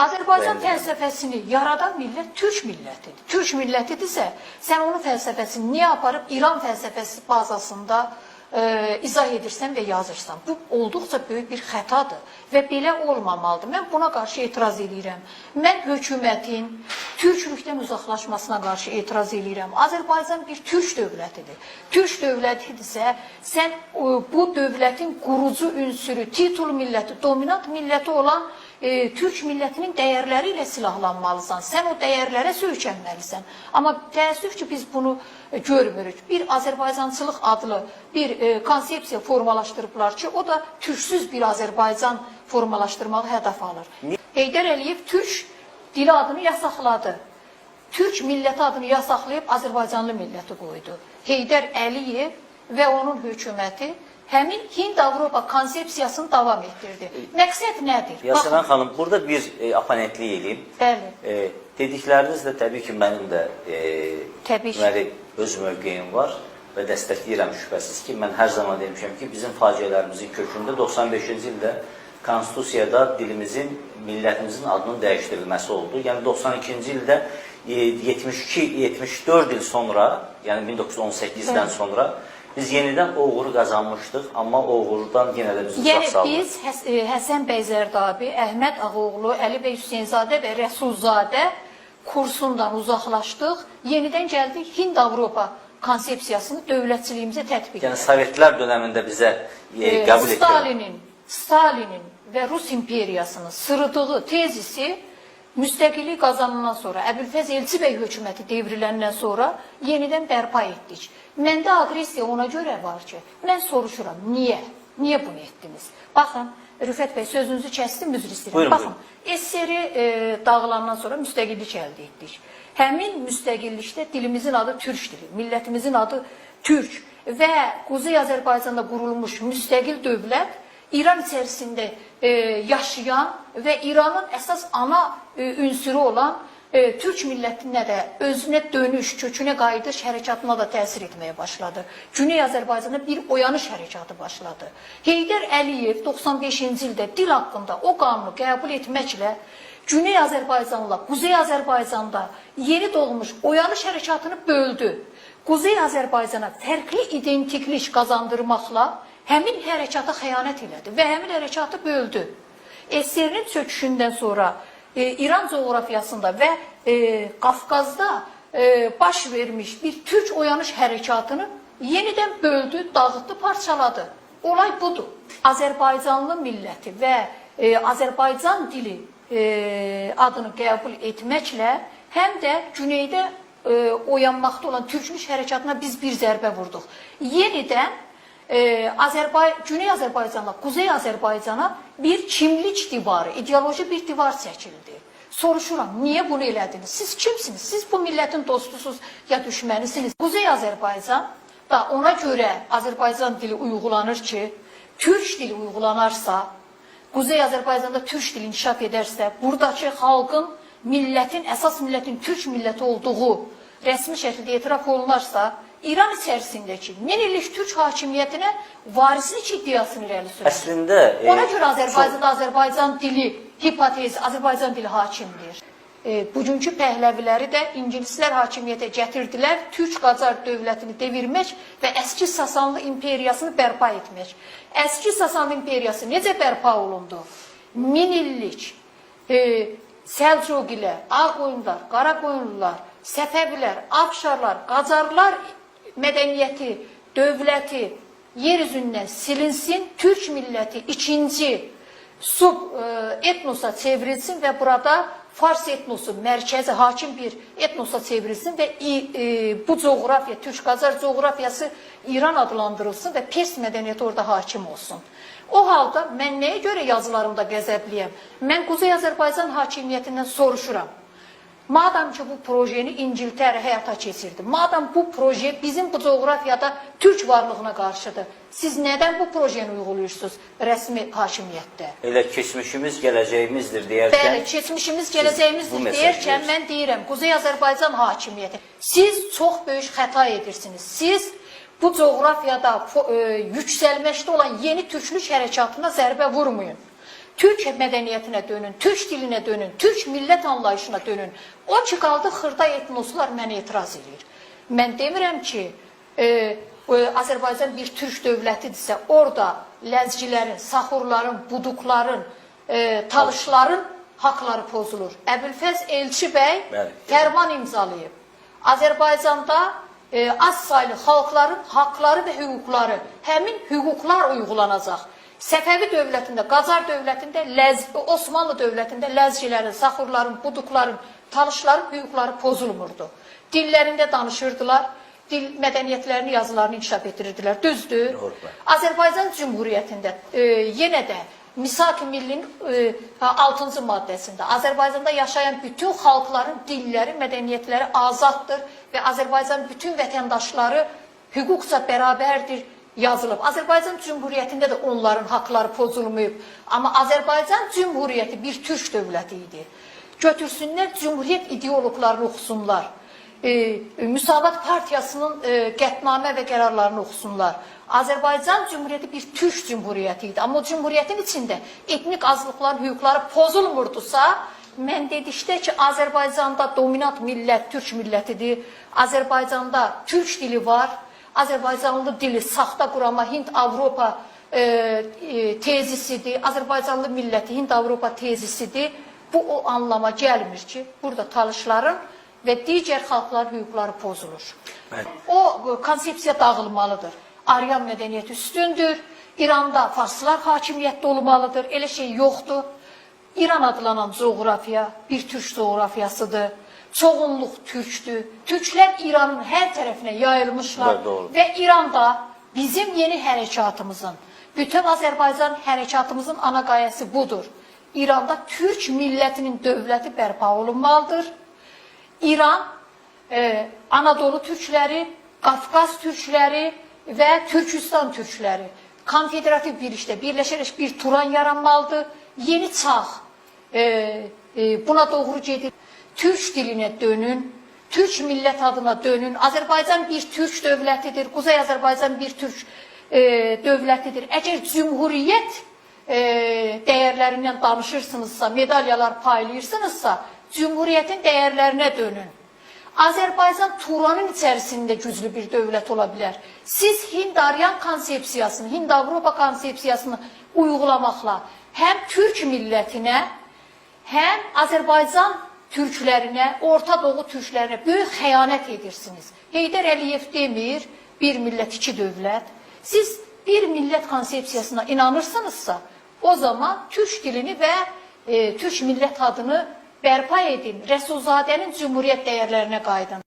Azərbaycan fəlsəfəsini yaradan millət Türk millətidir. Türk millətidirsə, sən onun fəlsəfəsini niyə aparıb İran fəlsəfəsi bazasında izah edirsən və yazırsan? Bu olduqca böyük bir xətadır və belə olmamalıdır. Mən buna qarşı etiraz edirəm. Mən hökumətin türklükdən uzaqlaşmasına qarşı etiraz edirəm. Azərbaycan bir türk dövlətidir. Türk dövlətidirsə, sən bu dövlətin qurucu ünsürü, titul milləti, dominant milləti olan Türk millətinin dəyərləri ilə silahlanmalısan, sən o dəyərlərə söykənməlisən. Amma təəssüf ki, biz bunu görmürük. Bir Azərbaycançılıq adlı bir konsepsiya formalaşdırıblar ki, o da türksüz bir Azərbaycan formalaşdırmağı hədəf alır. Heydər Əliyev türk dili adını yasaqladı. Türk milləti adını yasaqlayıb Azərbaycanlı milləti qoydu. Heydər Əliyev və onun hökuməti həmin Hind-Avropa konsepsiyasını davam etdirdi. Məqsəd nədir? Yasemin xanım, burada bir oponentlik edeyim. Bəli. Dediklərinizlə təbii ki, mənim də öz mövqeyim var və dəstəkləyirəm şübhəsiz ki, mən hər zaman demişəm ki, bizim faciələrimizin kökündə 95-ci ildə Konstitusiyada dilimizin, millətimizin adının dəyişdirilməsi oldu. Yəni 92-ci ildə 72-74 il sonra, yəni 1918-dən sonra biz yenidən o uğuru qazanmışdıq, amma o uğurdan yenə də biz uzaq saldıq. Yəni biz Həsən bəy Zərdabi, Əhməd Ağoğlu, Əli bəy Hüseynzadə və Rəsulzadə kursundan uzaqlaşdıq, yenidən gəldik Hind-Avropa konsepsiyasını dövlətçiliyimizə tətbiq edir. Yəni Sovetlər dönəmində bizə qəbul etdi. Stalinin və Rus imperiyasının sırıdığı tezisi müstəqillik qazanından sonra, Əbülfəz Elçi bəy hökuməti devriləndən sonra yenidən bərpa etdik. Məndə aqressiya ona görə var ki, mən soruşuram, niyə? Niyə bunu etdiniz? Baxın, Rüfət bəy, sözünüzü kəsdim, üzr istəyirəm. Baxın, SSR dağılandan sonra müstəqillik əldə etdik. Həmin müstəqillikdə dilimizin adı türk dili, millətimizin adı türk və Quzey Azərbaycanda qurulmuş müstəqil dövlət İran içərisində yaşayan və İranın əsas ana ünsürü olan Türk millətinə də özünə dönüş, kökünə qayıdış hərəkatına da təsir etməyə başladı. Güney Azərbaycanda bir oyanış hərəkatı başladı. Heydər Əliyev 95-ci ildə dil haqqında o qanunu qəbul etməklə Güney Azərbaycanla Quzey Azərbaycanda yeni doğmuş oyanış hərəkatını böldü. Quzey Azərbaycana fərqli identiklik qazandırmaqla həmin hərəkata xəyanət elədi və həmin hərəkatı böldü. SSR-nin çöküşündən sonra İran coğrafiyasında və Qafqazda baş vermiş bir türk oyanış hərəkatını yenidən böldü, dağıtdı, parçaladı. Olay budur. Azərbaycanlı milləti və Azərbaycan dili adını qəbul etməklə həm də güneydə oyanmaqda olan türkmüş hərəkatına biz bir zərbə vurduq. Yenidən Güney Azərbaycanla Quzey Azərbaycana bir kimlik divarı, ideoloji bir divar çəkildi. Soruşuram, niyə bunu elədiniz? Siz kimsiniz? Siz bu millətin dostusuz ya düşmənisiniz? Quzey Azərbaycan da ona görə Azərbaycan dili uyğulanır ki, türk dili uyğulanarsa, Quzey Azərbaycanda türk dili inkişaf edərsə, buradakı xalqın, millətin, əsas millətin türk milləti olduğu rəsmi şəkildə etiraf olunarsa, İran içərisindəki 1000 illik türk hakimiyyətinə varislik iddiasını irəli sürür. Əslində ona görə Azərbaycanda Azərbaycan dili hipotezi, Azərbaycan dili hakimdir. Bugünkü pəhləviləri də ingilislər hakimiyyətə gətirdilər, Türk Qacar dövlətini devirmək və əski Sasanlı imperiyasını bərpa etmək. Əski Sasanlı imperiyası necə bərpa olundu? 1000 illik Səlcuq ilə Ağqoyunlular, Qaraqoyunlular, Səfəvilər, Afşarlar, Qacarlar mədəniyyəti, dövləti yer üzündən silinsin, türk milləti ikinci etnosa çevrilsin və burada Fars etnosu mərkəzi hakim bir etnosa çevrilsin və bu coğrafiya, Türk-Qacar coğrafiyası İran adlandırılsın və Pers mədəniyyəti orada hakim olsun. O halda mən nəyə görə yazılarımda qəzəbliyəm? Mən Quzey Azərbaycan hakimiyyətindən soruşuram. Madam ki, bu projeni İngiltərə həyata keçirdi, madam bu proje bizim bu coğrafiyada türk varlığına qarşıdır, siz nədən bu projeni uyğuluyursunuz rəsmi hakimiyyətdə? Elə keçmişimiz gələcəyimizdir deyərkən... Bəli, keçmişimiz gələcəyimizdir deyərkən mən deyirəm, Quzey Azərbaycan hakimiyyəti, siz çox böyük xəta edirsiniz, siz bu coğrafiyada yüksəlməkdə olan yeni türklük hərəkatına zərbə vurmayın. Türk mədəniyyətinə dönün, Türk dilinə dönün, Türk millət anlayışına dönün. O ki, qaldı xırda etnoslar mənə etiraz edir. Mən demirəm ki, Azərbaycan bir türk dövlətidirsə, orada ləzgilərin, saxurların, buduqların, talışların haqları pozulur. Əbülfəz Elçi bəy fərman imzalayıb. Azərbaycanda az saylı xalqların haqları və hüquqları, həmin hüquqlar uyğulanacaq. Səfəvi dövlətində, Qacar dövlətində, Osmanlı dövlətində ləzgilərin, saxurların, buduqların, talışların hüquqları pozulmurdu. Dillərində danışırdılar, dil mədəniyyətlərini, yazılarını inkişaf etdirirdilər. Düzdür. Azərbaycan Cümhuriyyətində yenə də Misak-ı Millinin 6-cı maddəsində Azərbaycanda yaşayan bütün xalqların dilləri, mədəniyyətləri azaddır və Azərbaycan bütün vətəndaşları hüquqca bərabərdir yazılıb. Azərbaycan Cümhuriyyətində də onların haqları pozulmayıb. Amma Azərbaycan Cümhuriyyəti bir türk dövləti idi. Götürsünlər, Cümhuriyyət ideoloqlarını oxusunlar. Müsavat Partiyasının qətnamə və qərarlarını oxusunlar. Azərbaycan Cümhuriyyəti bir türk cümhuriyyəti idi. Amma o cümhuriyyətin içində etnik azlıqların hüquqları pozulmurdusa, mən dedikdə ki, Azərbaycanda dominant millət türk millətidir. Azərbaycanda türk dili var. Azərbaycanlı dili saxta qurama Hind-Avropa tezisidir. Azərbaycanlı milləti Hind-Avropa tezisidir. Bu o anlama gəlmir ki, burada talışların və digər xalqların hüquqları pozulur. O konsepsiya dağılmalıdır. Aryan mədəniyyəti üstündür. İranda farslar hakimiyyətdə olmalıdır. Elə şey yoxdur. İran adlanan coğrafiya bir türk coğrafiyasıdır. Çoğunluq türkdür. Türklər İranın hər tərəfinə yayılmışlar və İranda bizim yeni hərəkatımızın, bütün Azərbaycan hərəkatımızın ana qayəsi budur. İranda türk millətinin dövləti bərpa olunmalıdır. İran, Anadolu türkləri, Qafqaz türkləri və Türkistan türkləri konfederativ bir işdə birləşərək bir turan yaranmalıdır. Yeni çağ buna doğru gedir. Türk dilinə dönün, Türk millət adına dönün. Azərbaycan bir türk dövlətidir, Quzey Azərbaycan bir türk dövlətidir. Əgər cümhuriyyət dəyərlərindən danışırsınızsa, medalyalar paylayırsınızsa, cümhuriyyətin dəyərlərinə dönün. Azərbaycan Turanın içərisində güclü bir dövlət ola bilər. Siz Hind-Aryan konsepsiyasını, Hind-Avropa konsepsiyasını uyğulamaqla həm Türk millətinə, həm Azərbaycan türklərinə, Orta Doğu türklərinə böyük xəyanət edirsiniz. Heydər Əliyev demir, bir millət, iki dövlət. Siz bir millət konsepsiyasına inanırsınızsa, o zaman türk dilini və türk millət adını bərpa edin. Rəsulzadənin cümhuriyyət dəyərlərinə qayıdın.